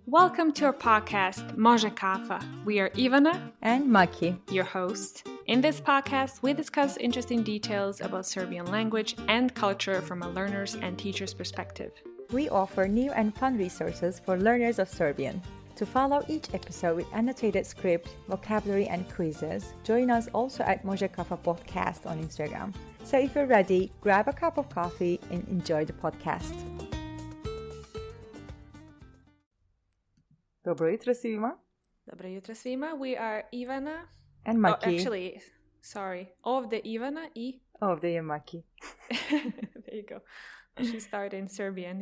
Welcome to our podcast, Može Kafa. We are Ivana and Maki, your host. In this podcast, we discuss interesting details about Serbian language and culture from a learner's and teacher's perspective. We offer new and fun resources for learners of Serbian. To follow each episode with annotated script, vocabulary, and quizzes, join us also at Može Kafa Podcast on Instagram. So if you're ready, grab a cup of coffee and enjoy the podcast. Dobro jutro svima. Dobro jutro svima. We are Ivana. And Maki. Oh, actually, sorry. Ovde Ivana I... Ovde je Maki. There you go. She started in Serbian,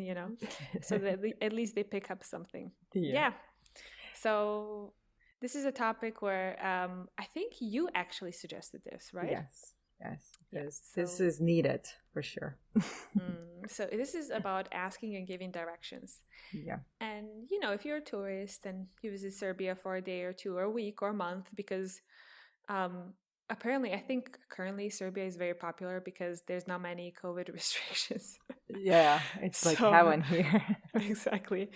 so that at least they pick up something. Yeah. So this is a topic where I think you actually suggested this, right? Yes. This is needed for sure. So this is about asking and giving directions. Yeah. And, if you're a tourist and you visit Serbia for a day or two or a week or a month, because apparently, I think currently Serbia is very popular because there's not many COVID restrictions. Yeah, it's like heaven here. Exactly.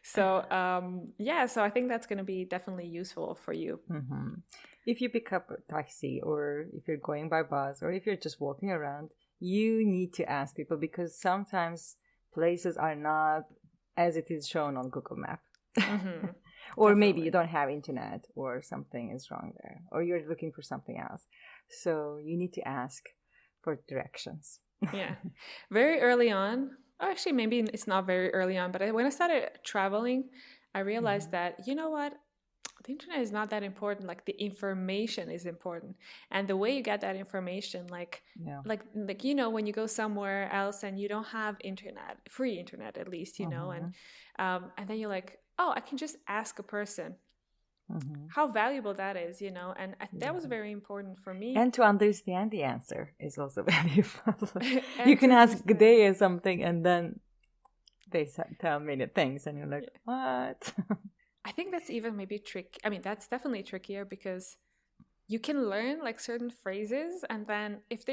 So, so I think that's going to be definitely useful for you. Mm-hmm. If you pick up a taxi or if you're going by bus or if you're just walking around, you need to ask people because sometimes places are not as it is shown on Google Map. Mm-hmm. Or maybe you don't have internet or something is wrong there or you're looking for something else. So you need to ask for directions. Yeah. Very early on, or actually maybe it's not very early on, but when I started traveling, I realized that, you know what? The internet is not that important. Like the information is important. And the way you get that information, like when you go somewhere else and you don't have internet, free internet at least, and then you're like, oh, I can just ask a person. Mm-hmm. How valuable that is, and that was very important for me. And to understand the answer is also valuable. You can ask G'day or something and then they tell many things and you're like, what? I think that's even maybe tricky. I mean, that's definitely trickier because you can learn like certain phrases and then if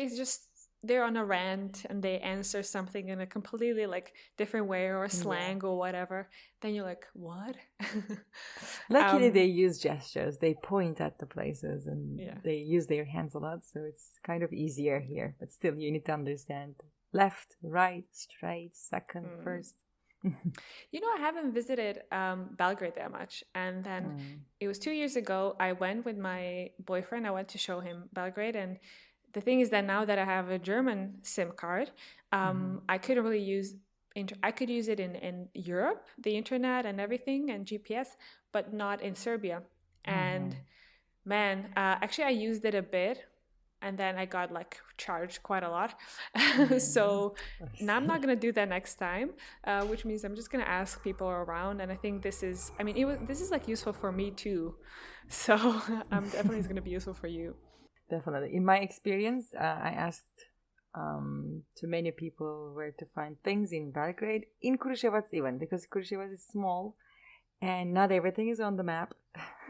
they're on a rant and they answer something in a completely like different way or slang or whatever, then you're like, what? Luckily they use gestures. They point at the places and they use their hands a lot. So it's kind of easier here. But still, you need to understand left, right, straight, second, first. I haven't visited Belgrade that much. And then it was 2 years ago. I went with my boyfriend. I went to show him Belgrade. And the thing is that now that I have a German SIM card, I couldn't really use I could use it in Europe, the internet and everything and GPS, but not in Serbia. And actually I used it a bit and then I got like charged quite a lot. So now I'm not going to do that next time, which means I'm just going to ask people around. And I think this is like useful for me too. So definitely it's going to be useful for you. Definitely. In my experience, I asked to many people where to find things in Belgrade, in Kruševac even, because Kruševac is small and not everything is on the map.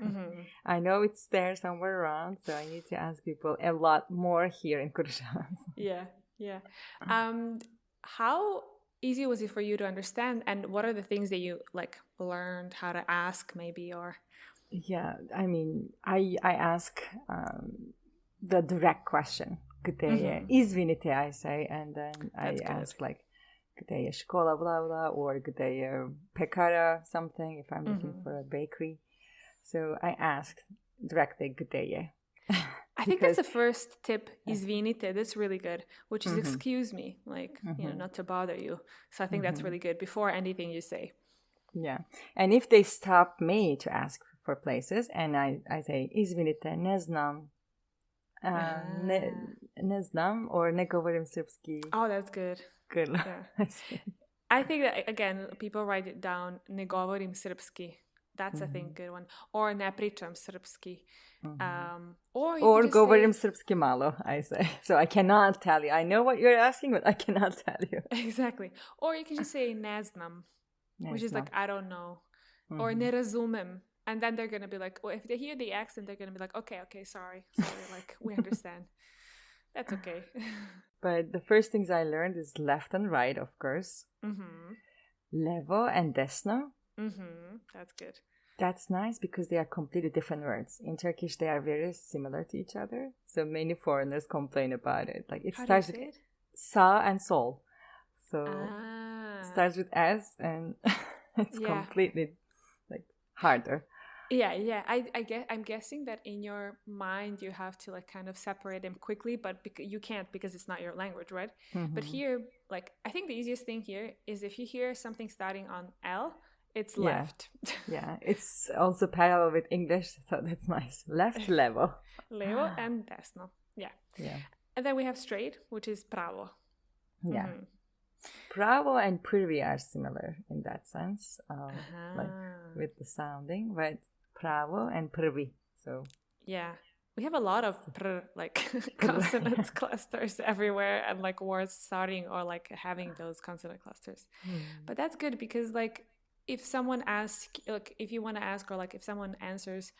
Mm-hmm. I know it's there somewhere around, so I need to ask people a lot more here in Kruševac. Yeah. How easy was it for you to understand, and what are the things that you like learned how to ask maybe or? Yeah, I mean, I ask the direct question. G'day je, izvinite, I say, and then I ask like, g'day je škola, blah, blah, or g'day je pekara, something, if I'm looking for a bakery. So I ask directly, g'day je. I think that's the first tip, izvinite, that's really good, which is excuse me, like, not to bother you. So I think that's really good before anything you say. Yeah, and if they stop me to ask for places, and I say, izvinite, ne znam, ne znam, or ne govorim srpski. Oh, that's good. Good. Yeah. I think that, again, people write it down, ne govorim srpski. That's, I think, a good one. Or ne pričam srpski. Or govorim srpski malo, I say. So I cannot tell you. I know what you're asking, but I cannot tell you. Exactly. Or you can just say ne znam, which is like, I don't know. Or ne razumem. And then they're going to be like, well, if they hear the accent, they're going to be like, okay, sorry, like, we understand. That's okay. But the first things I learned is left and right, of course. Levo and desno. That's good. That's nice because they are completely different words. In Turkish, they are very similar to each other. So many foreigners complain about it. Like it How do you starts with say it? sa and sol. So it Ah, starts with S and it's yeah. completely like harder. Yeah. I'm guessing that in your mind you have to like kind of separate them quickly, but you can't because it's not your language, right? But here, like I think the easiest thing here is if you hear something starting on L, it's Yeah. left. Yeah, it's also parallel with English, so that's nice. Left level. Levo and desno. Yeah. Yeah. And then we have straight, which is pravo. Yeah. Pravo and prvi are similar in that sense, like with the sounding, but pravo and prvi. So yeah, we have a lot of like consonant clusters everywhere, and like words starting or like having those consonant clusters. But that's good because like if someone asks, like if you want to ask or like if someone answers,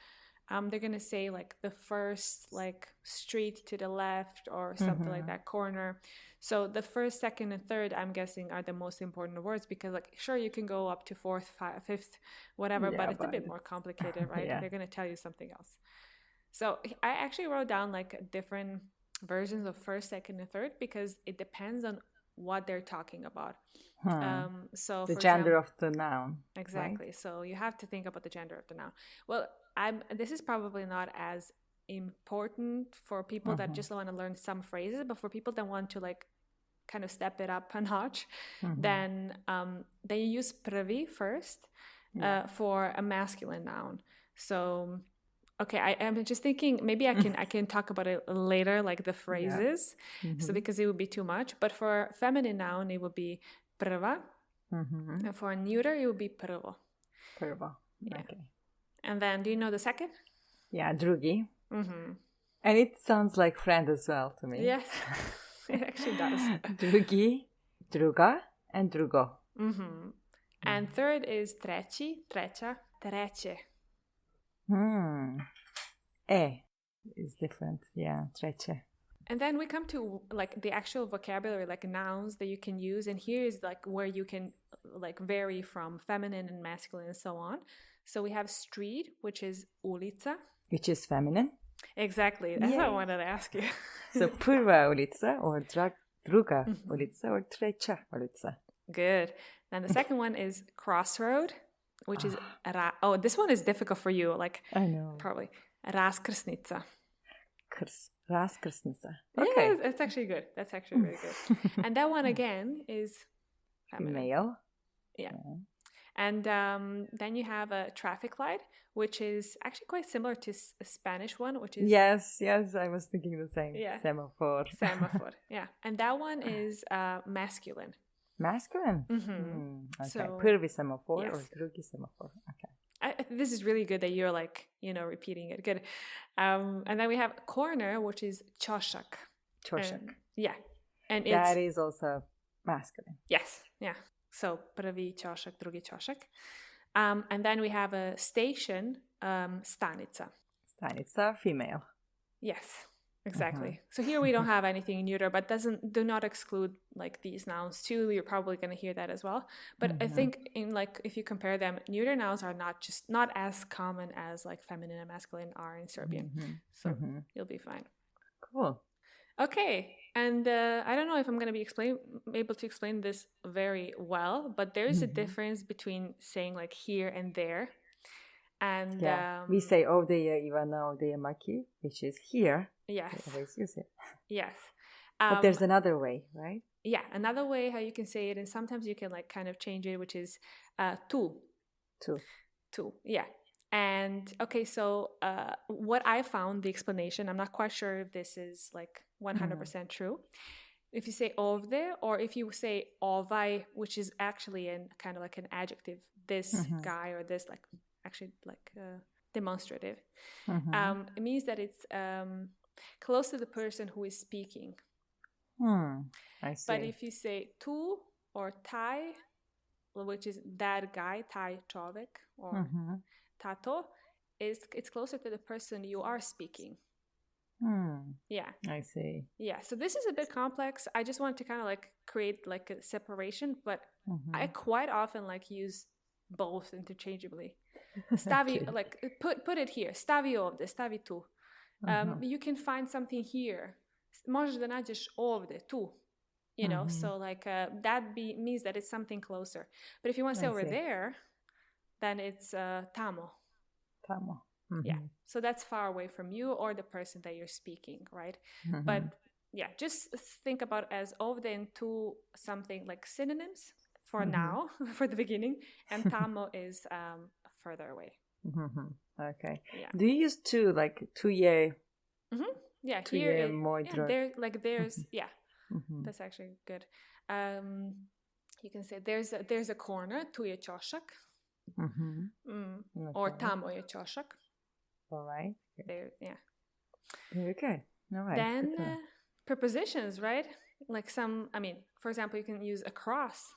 they're gonna say like the first like street to the left or something like that, corner. So the first, second, and third, I'm guessing, are the most important words because like sure you can go up to fourth, fifth, whatever, but it's a bit more complicated, right? Yeah. They're gonna tell you something else. So I actually wrote down like different versions of first, second, and third because it depends on what they're talking about. So the for gender example, of the noun. exactly. Right? So you have to think about the gender of the noun. Well, this is probably not as important for people that just want to learn some phrases, but for people that want to like kind of step it up a notch, then you use prvi first for a masculine noun. So okay, I'm just thinking maybe I can talk about it later, like the phrases. So because it would be too much. But for feminine noun, it would be prva. And for neuter, it would be prvo. Prvo. Yeah. Okay. And then, do you know the second? Yeah, drugi. And it sounds like friend as well to me. Yes, it actually does. Drugi, druga, and drugo. And third is treći, treća, treće. E is different. Yeah, treće. And then we come to like the actual vocabulary, like nouns that you can use. And here is like where you can like vary from feminine and masculine and so on. So we have street, which is ulica. Which is feminine. Exactly. That's what I wanted to ask you. So prva ulica or druga ulica or treća ulica. Good. Then the second one is Crossroad, which is this one is difficult for you. Like I know. Probably raskrsnica. Raskrsnica. Okay. Yeah, it's actually good. That's actually really good. And that one again is female. Yeah. And then you have a traffic light, which is actually quite similar to a Spanish one, which is... Yes, I was thinking the same. Yeah. Semaphore. Semaphore, yeah. And that one is masculine. Masculine? Okay. So, prvi semaphore or drugi semaphore. Okay. This is really good that you're like, repeating it. Good. And then we have corner, which is čošak. Čošak. Yeah. And that is also masculine. Yes, yeah. So prvi čošak, drugi čošak. And then we have a station, stanica. Stanica, female. Yes, exactly. So here we don't have anything neuter, but do not exclude like these nouns too. You're probably going to hear that as well. But I think if you compare them, neuter nouns are not as common as like feminine and masculine are in Serbian. So you'll be fine. Cool. Okay, and I don't know if I'm going to be able to explain this very well, but there's a difference between saying like here and there. And we say ovdje Ivana, ovdje Maki, which is here. Yes. We always use it. Yes. But there's another way, right? Yeah, another way how you can say it, and sometimes you can like kind of change it, which is tu. Tu, yeah. And okay, so what I found, the explanation, I'm not quite sure if this is like 100% true. If you say ovde, or if you say ovaj, which is actually kind of like an adjective, this guy or this like actually like demonstrative, it means that it's close to the person who is speaking. I see. But if you say tu or taj, which is that guy, taj čovek, or tato, it's closer to the person you are speaking. Yeah. I see. Yeah. So this is a bit complex. I just want to kind of like create like a separation, but I quite often like use both interchangeably. Stavi, Okay. like put it here. Stavi ovde, stavi tu. You can find something here. Možeš da nađeš ovde, tu. You know, so like that means that it's something closer. But if you want to say over there, then it's tamo. Tamo. Yeah. So that's far away from you or the person that you're speaking, right? But yeah, just think about as ovde and tu something like synonyms for now, for the beginning, and tamo is further away. Okay. Yeah. Do you use tu, like tu je? Yeah, tu here je moj drug. there's yeah. That's actually good. You can say there's a corner, tu je ćošak. Or tamo je ćošak. All right. There, yeah. Very good. All right. Then prepositions, right? Like for example, you can use across.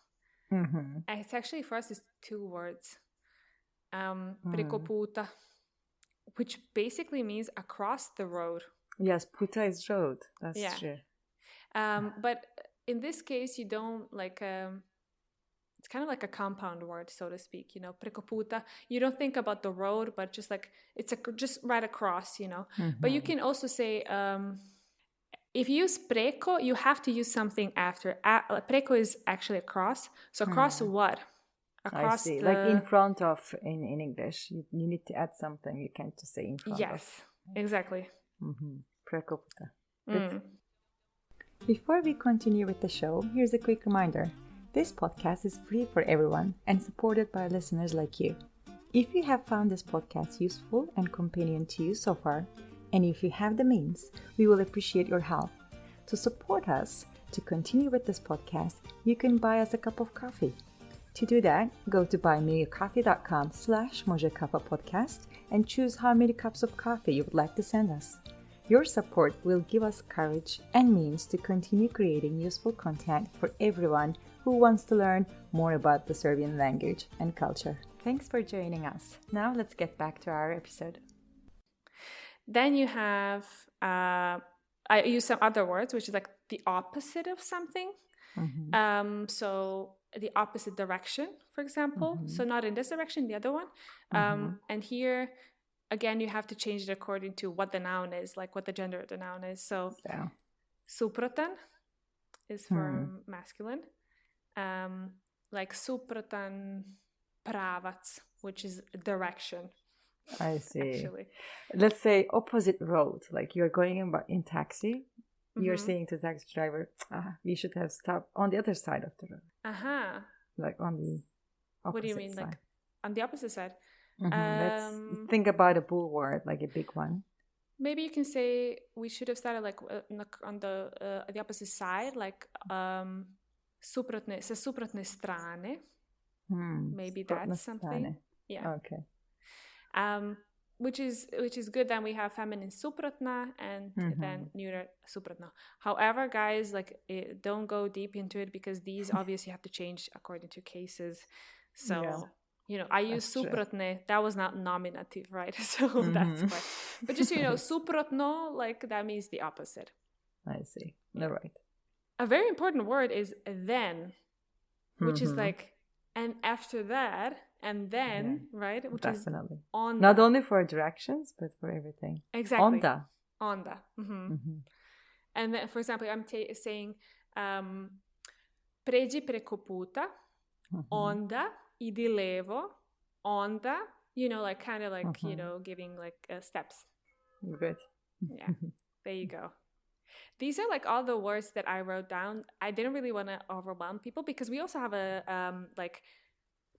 It's actually, for us, it's 2 words. Preko puta, which basically means across the road. Yes, puta is road. That's true. But in this case, you don't like... it's kind of like a compound word, so to speak, you know, preko puta. You don't think about the road, but just like, it's just right across, you know. But you can also say, if you use preko, you have to use something after. Preko is actually across. So across what? Across I see. Like in front of, in English, you need to add something. You can't just say in front of. Yes, exactly. Preko puta. Good. Before we continue with the show, here's a quick reminder. This podcast is free for everyone and supported by listeners like you. If you have found this podcast useful and companion to you so far, and if you have the means, we will appreciate your help. To support us to continue with this podcast, you can buy us a cup of coffee. To do that, go to buymeacoffee.com/Može Kappa podcast and choose how many cups of coffee you would like to send us. Your support will give us courage and means to continue creating useful content for everyone who wants to learn more about the Serbian language and culture. Thanks for joining us. Now let's get back to our episode. Then you have, I use some other words, which is like the opposite of something. So the opposite direction, for example. So not in this direction, the other one. And here, again, you have to change it according to what the noun is, like what the gender of the noun is. So suprotan is for masculine. Like suprotan pravac, which is direction. I see. Actually. Let's say opposite road, like you're going in taxi. You're saying to the taxi driver, you should have stopped on the other side of the road. Like on the opposite side. What do you mean, like on the opposite side? Let's think about a bull word, like a big one. Maybe you can say we should have started like on the opposite side, like sa suprotne strane. Maybe that's something. Yeah. Okay. Which is good. Then we have feminine suprotna and then neuter suprotno. However, guys, like don't go deep into it because these obviously have to change according to cases. So you know, I use suprotne. That was not nominative, right? So that's why. But just suprotno, like that means the opposite. I see. All right. A very important word is then, which is like, and after that, and then, right? Which definitely. Is onda. Not only for directions, but for everything. Exactly. Onda. Onda. And then, for example, I'm saying pređi preko puta, onda idi levo, onda, like kind of like, giving like steps. Good. Yeah. There you go. These are like all the words that I wrote down. I didn't really want to overwhelm people because we also have a like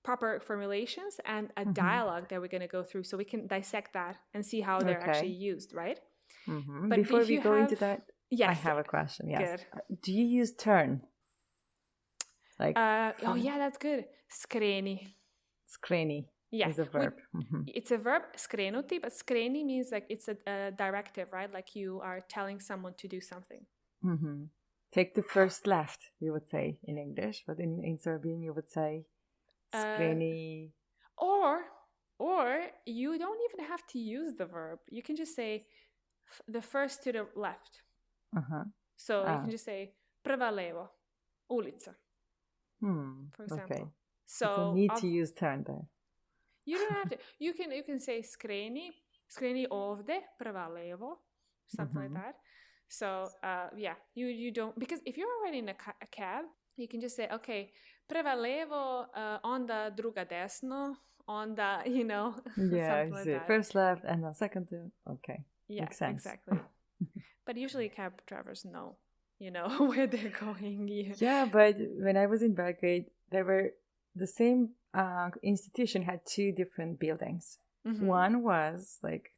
proper formulations and a dialogue that we're going to go through so we can dissect that and see how they're actually used, right? But before we go into that, I have a question. Yes. Good. Do you use turn? Like that's good. Skreni. Skreni is a verb. It's a verb, skrenuti, but skreni means like it's a directive, right? Like you are telling someone to do something. Take the first left, you would say in English, but in Serbian you would say skreni. Or you don't even have to use the verb. You can just say the first to the left. So you can just say prva levo, ulica. For example. Okay. So you don't need to use turn there. You don't have to. You can say skreni ovde, prva levo, something like that. So you don't, because if you're already in a cab, you can just say, okay, prva levo, onda druga desno, onda, something like that. First left and then second to. Okay, yeah, makes sense. Exactly. But usually cab drivers know, where they're going. Yeah, but when I was in Belgrade, there were the same institution had two different buildings. One was like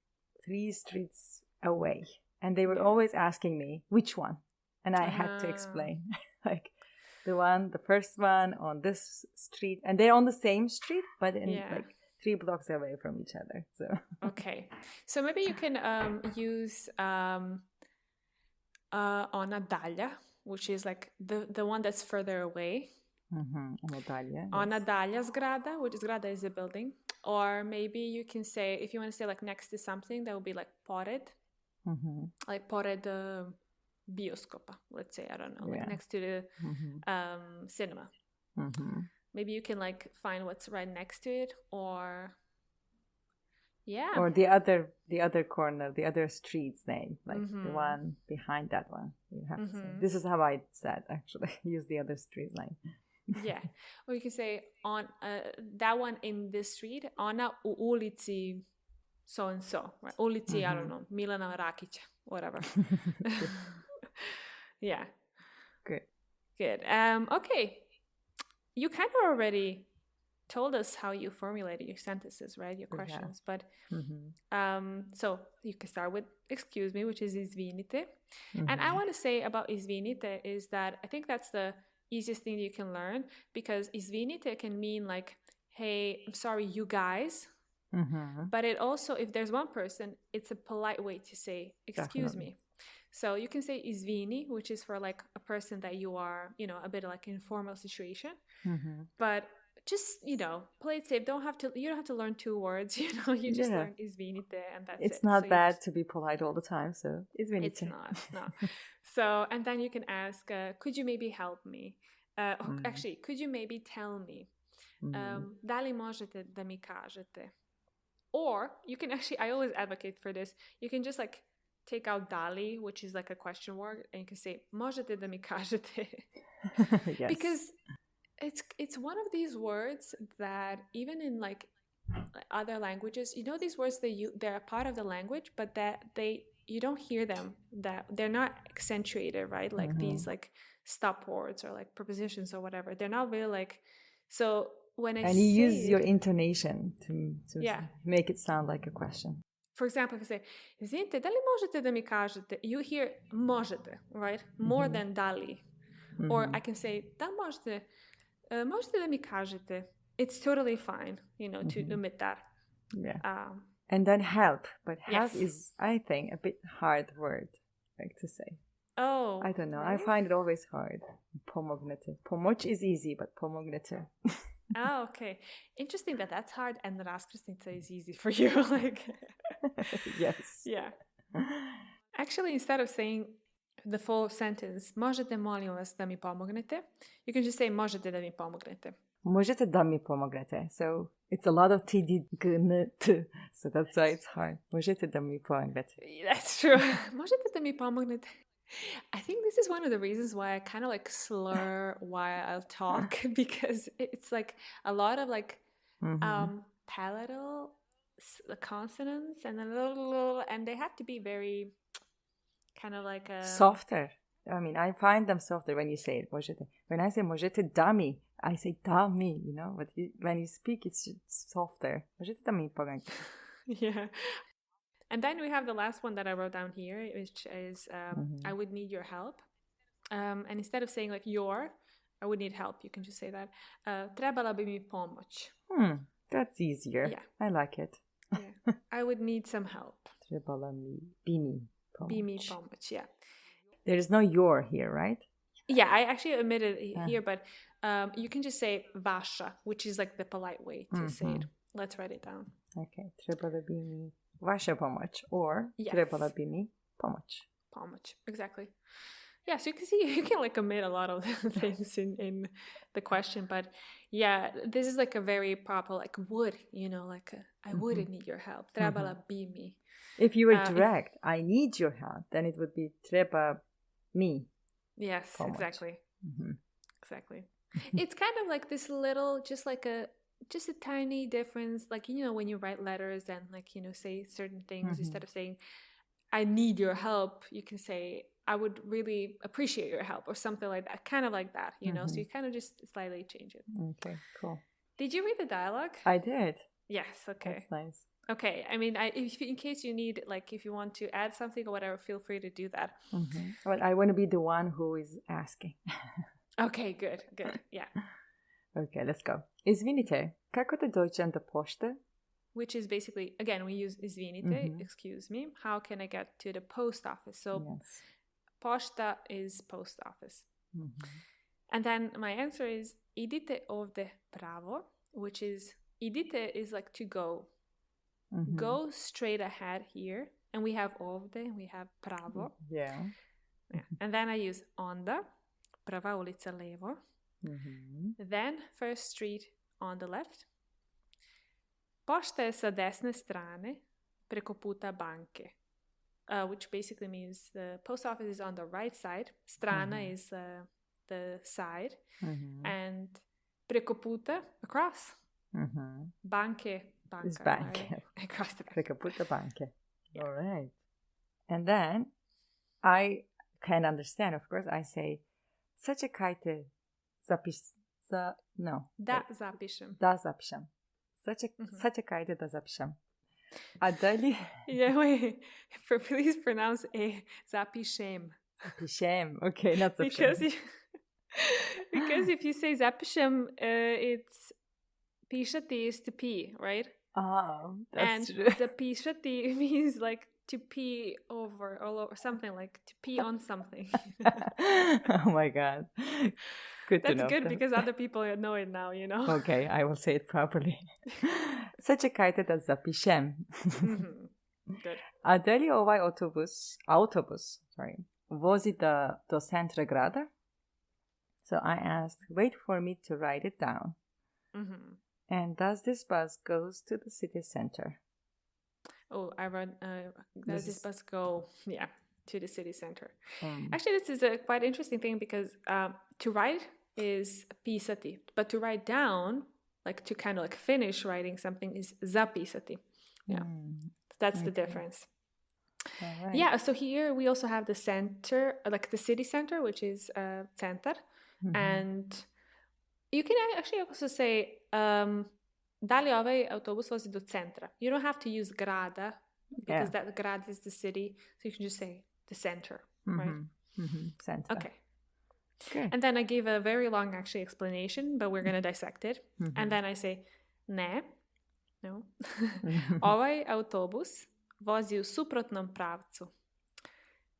3 streets away, and they were always asking me which one, and I had to explain like the first one on this street, and they're on the same street but in like 3 blocks away from each other. So okay, so maybe you can use ona dalja, which is like the one that's further away. Ona dalja zgrada, which zgrada is a building. Or maybe you can say, if you want to say like next to something, that would be like pored. Like pored bioskopa, let's say, I don't know, like next to the cinema. Maybe you can like find what's right next to it, or or the other corner, the other street's name, like the one behind that one. You have to say, this is how I said, actually. Use the other street name. Yeah, or you can say on that one in this street, ona u ulici so and so, right? Ulici, I don't know, Milana Rakića, whatever. Yeah. Good. Okay. You kind of already told us how you formulated your sentences, right? Your questions. But so you can start with excuse me, which is izvinite. And I want to say about izvinite is that I think that's the easiest thing you can learn, because izvinite can mean like, hey, I'm sorry, you guys. But it also, if there's one person, it's a polite way to say excuse me. So you can say izvini, which is for like a person that you are, a bit like informal situation. But just, play it safe. You don't have to learn 2 words, you just learn izvinite and that's it. It's not bad to be polite all the time, so izvinite. It's not, no. So, and then you can ask, could you maybe help me? Actually, could you maybe tell me? Da li možete da mi kažete? Or you can actually, I always advocate for this, you can just like take out dali, which is like a question word, and you can say možete da mi kažete. Yes. Because it's one of these words that even in like other languages, these words, they're a part of the language, but that you don't hear them, that they're not accentuated, right? Like these like stop words or like prepositions or whatever. They're not really like, so when I say you use your intonation to make it sound like a question. For example, if I say, izvinite, da li možete da mi kažete? You hear možete, right? More than da li. Or I can say, da možete da mi kažete? It's totally fine, to omit that. Yeah. And then help. But help is, I think, a bit hard word, like to say. Oh. I don't know. Really? I find it always hard. Pomognete. Pomoć is easy, but pomognete. Oh, okay. Interesting that that's hard and the raskrsnica is easy for you. Like, yes. Yeah. Actually, instead of saying the full sentence, možete molim vas da mi pomognete, you can just say možete da mi pomognete. Možete da mi pomognete. So it's a lot of t, d, g, n, t. So that's why it's hard. Možete da mi pomognete. That's true. Možete da mi pomognete. I think this is one of the reasons why I kind of like slur while I'll talk, because it's like a lot of like palatal consonants and and they have to be very kind of like softer. I mean, I find them softer when you say it. Možete. When I say možete da mi, I say da mi, but when you speak, it's softer. Možete da mi pomognete. Yeah. And then we have the last one that I wrote down here, which is I would need your help. And instead of saying like I would need help, you can just say that. Trebala bi mi pomoć. That's easier. Yeah. I like it. Yeah. I would need some help. Trebala bi mi pomoć. Bi mi pomoć, yeah. There is no your here, right? Yeah, I actually omitted it here, but you can just say vaša, which is like the polite way to say it. Let's write it down. Okay. Trebala bi mi vaša pomoć, or trebala bi mi pomoć. Pomoć, exactly. Yeah, so you can see you can like omit a lot of things in the question, but yeah, this is like a very proper like would, like I would need your help. Trebala bi mi. If you were direct, I need your help, then it would be treba mi. Yes, Pomoć. exactly. Exactly. It's kind of like this little, just a tiny difference, like when you write letters and like say certain things, instead of saying I need your help, you can say I would really appreciate your help or something like that, kind of like that, so you kind of just slightly change it. Okay, cool. Did you read the dialogue? I did. Yes. Okay, that's nice. Okay, I mean, if in case you need, like, if you want to add something or whatever, feel free to do that. Well, I want to be the one who is asking. Okay, good, yeah. Okay, let's go. Izvinite, kako da dođem do pošte? Which is basically, again, we use izvinite, excuse me. How can I get to the post office? So, yes. Pošta is post office. And then my answer is idite ovde pravo, which is, idite is like to go. Go straight ahead here. And we have ovde, we have pravo. Yeah. And then I use onda, prava ulica levo. Then first street on the left. Pošta je sa desne strane, preko puta banke. Which basically means the post office is on the right side. Strana is the side. And preko puta, across. Banke, banka. Is banke. Right? Across the bank. Preko puta banke. Yeah. All right. And then I can understand, of course, I say, sačekajte, Da zapišem. Da zapišem. Sačekajte da zapišem. A dalje? Yeah, wait. Please pronounce a zapišem. Zapišem. Okay, not zapišem. Because if you say zapišem, it's pišati is to pee, right? Oh, that's and true. Zapišati means like to pee over or something, like to pee on something. Oh my God. Good to know. That's good because other people know it now, Okay, I will say it properly. Sačekajte da zapišem. Good. A dalje ovaj autobus, vozi do centra grada? So I asked, wait for me to write it down. And does this bus goes to the city center? Oh, I wrote, does this bus go, to the city center? Actually, this is a quite interesting thing because to write is pisati, but to write down, like to kind of like finish writing something, is zapisati. Yeah, that's the difference. All right. Yeah, so here we also have the center, like the city center, which is centar. And you can actually also say, da li ovaj autobus vozi do centra? You don't have to use grada, because that grad is the city, so you can just say the center, right? Center. Okay. And then I give a very long actually explanation, but we're going to dissect it. And then I say, no. Ovaj autobus vozi u suprotnom pravcu,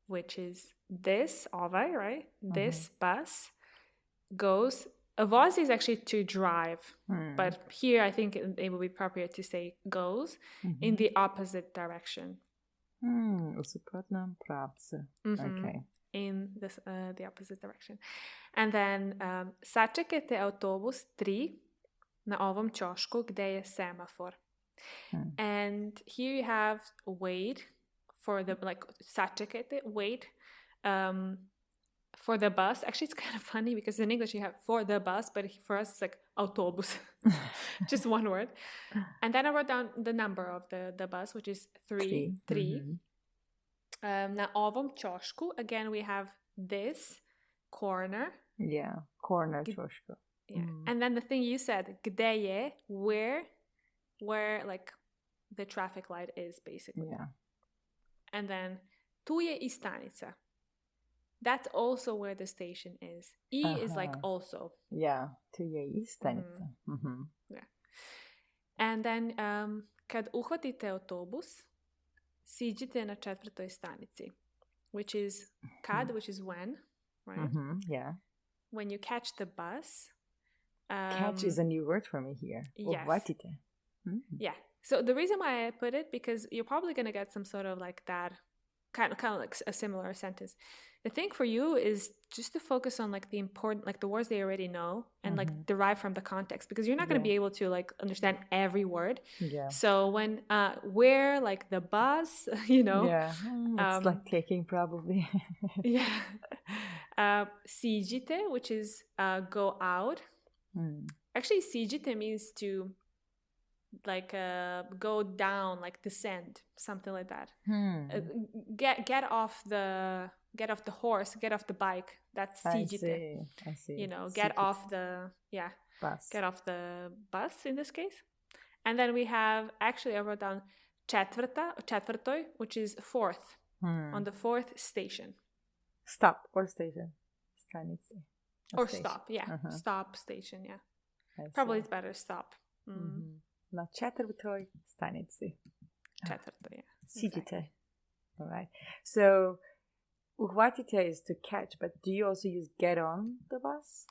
which is this, ovaj, right? This bus goes, vozi is actually to drive, but here I think it would be appropriate to say goes in the opposite direction. U suprotnom pravcu. Okay. In this, the opposite direction. And then, sačekajte autobus 3 na ovom ćošku gde je semafor. And here you have wait for the, like, sačekajte, wait, for the bus. Actually, it's kind of funny because in English you have for the bus, but for us it's like autobus. Just one word. And then I wrote down the number of the bus, which is 3. Na ovom ćošku, again, we have this corner. Yeah, corner ćošku. Yeah. And then the thing you said, gde je, where like the traffic light is, basically. Yeah. And then tu je I stanica. That's also where the station is. I is like also. Yeah, tu je I stanica. Yeah. And then kad uhvatite autobus, siđite na 4. stanici, which is kad, which is when, right? Yeah. When you catch the bus. Catch is a new word for me here. Yes. Uhvatite. Yeah. So the reason why I put it, because you're probably going to get some sort of like that kind of like a similar sentence. The thing for you is just to focus on like the important, like the words they already know and like derive from the context, because you're not going to be able to like understand every word. So when where, like the bus, it's like taking probably. Siđite, which is go out. Actually, siđite means to like go down, like descend, something like that. Get off the horse, get off the bike. That's siđite. I see. Get off the bus. Get off the bus in this case. And then we have, actually I wrote down četvrtoj, which is fourth, on the fourth station. Stop or station. Stanice. Or station. Stop, stop, station, Probably it's better stop. Na četvrtoj stanici. Četvrtoj, Siđite. All right. So, uhvatite is to catch, but do you also use get on the bus?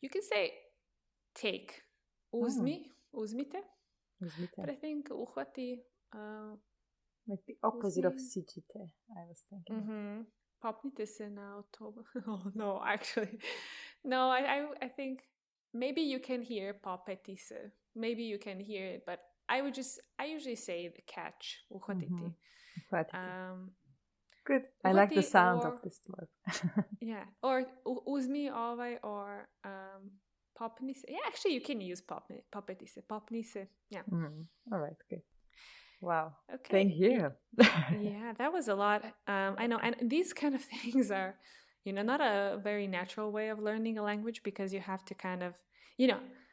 You can say take. Uzmite. But I think uhvati... like the opposite of siđite, I was thinking. Popnite se na autobus. Oh, no, actually. No, I think maybe you can hear popeti se. Maybe you can hear it, but I usually say the catch. Uhvatiti. Good. I like the sound of this word. Or uzmi ovaj, or popni se. Yeah, actually you can use popeti se. Popni se. Yeah. All right, good. Wow. Okay. Thank you. Yeah, that was a lot. I know. And these kind of things are, not a very natural way of learning a language, because you have to kind of,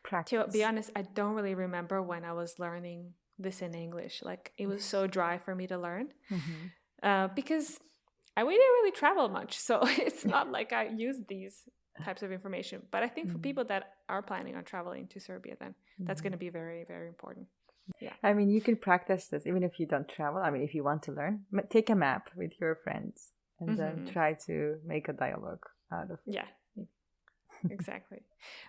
practice. To be honest, I don't really remember when I was learning this in English. Like, it was so dry for me to learn because we didn't really travel much. So it's not like I used these types of information. But I think for people that are planning on traveling to Serbia, then that's going to be very, very important. Yeah. I mean, you can practice this even if you don't travel. I mean, if you want to learn, take a map with your friends and then try to make a dialogue out of it. Yeah, exactly.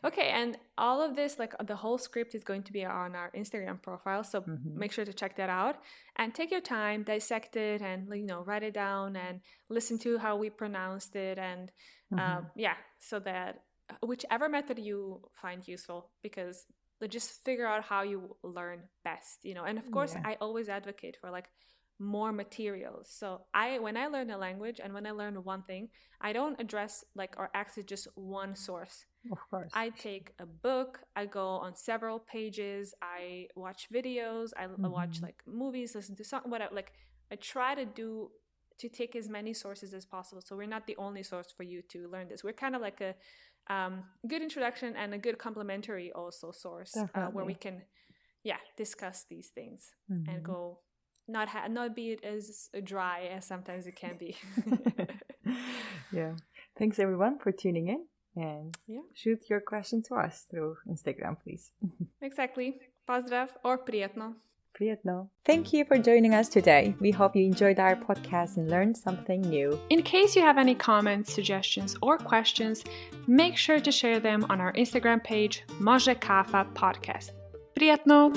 Okay, and all of this, like the whole script, is going to be on our Instagram profile. So make sure to check that out and take your time, dissect it, and write it down and listen to how we pronounced it, and so that whichever method you find useful, because just figure out how you learn best, and of course I always advocate for like more materials. So when I learn a language and when I learn one thing, I don't address like or access just one source. Of course. I take a book, I go on several pages, I watch videos, I watch like movies, listen to songs, whatever. Like I try to take as many sources as possible, so we're not the only source for you to learn this. We're kind of like a good introduction and a good complementary also source where we can discuss these things and go not be as dry as sometimes it can be. Thanks everyone for tuning in, and shoot your question to us through Instagram, please. Exactly. Pozdrav or prijetno. Prijetno. Thank you for joining us today. We hope you enjoyed our podcast and learned something new. In case you have any comments, suggestions, or questions, make sure to share them on our Instagram page, Može Kafa Podcast. Prijetno!